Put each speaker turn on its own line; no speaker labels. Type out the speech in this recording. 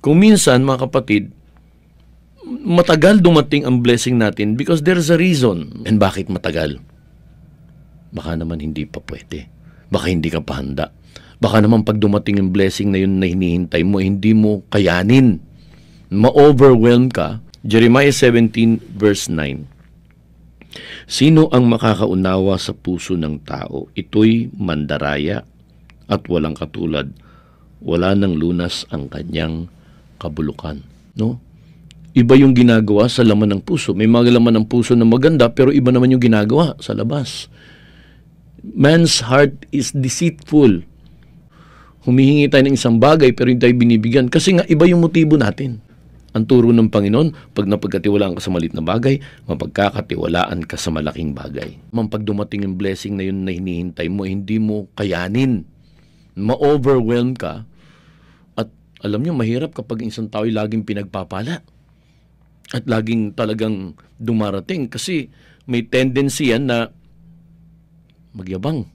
Kung minsan, mga kapatid, matagal dumating ang blessing natin because there's a reason. And bakit matagal? Baka naman hindi pa pwede. Baka hindi ka pa handa. Baka naman pag dumating yung blessing na yun na hinihintay mo, hindi mo kayanin. Ma-overwhelm ka. Jeremiah 17 verse 9. Sino ang makakaunawa sa puso ng tao? Ito'y mandaraya at walang katulad. Wala nang lunas ang kanyang kabulukan. No? Iba yung ginagawa sa laman ng puso. May mga laman ng puso na maganda, pero iba naman yung ginagawa sa labas. Man's heart is deceitful. Humihingi tayo ng isang bagay, pero hindi tayo binibigyan. Kasi nga, iba yung motibo natin. Ang turo ng Panginoon, pag napagkatiwalaan ka sa maliit na bagay, mapagkakatiwalaan ka sa malaking bagay. Pag dumating yung blessing na yun na hinihintay mo, hindi mo kayanin. Ma-overwhelm ka. At alam nyo, mahirap kapag isang tao ay laging pinagpapala. At laging talagang dumarating. Kasi may tendency yan na magyabang.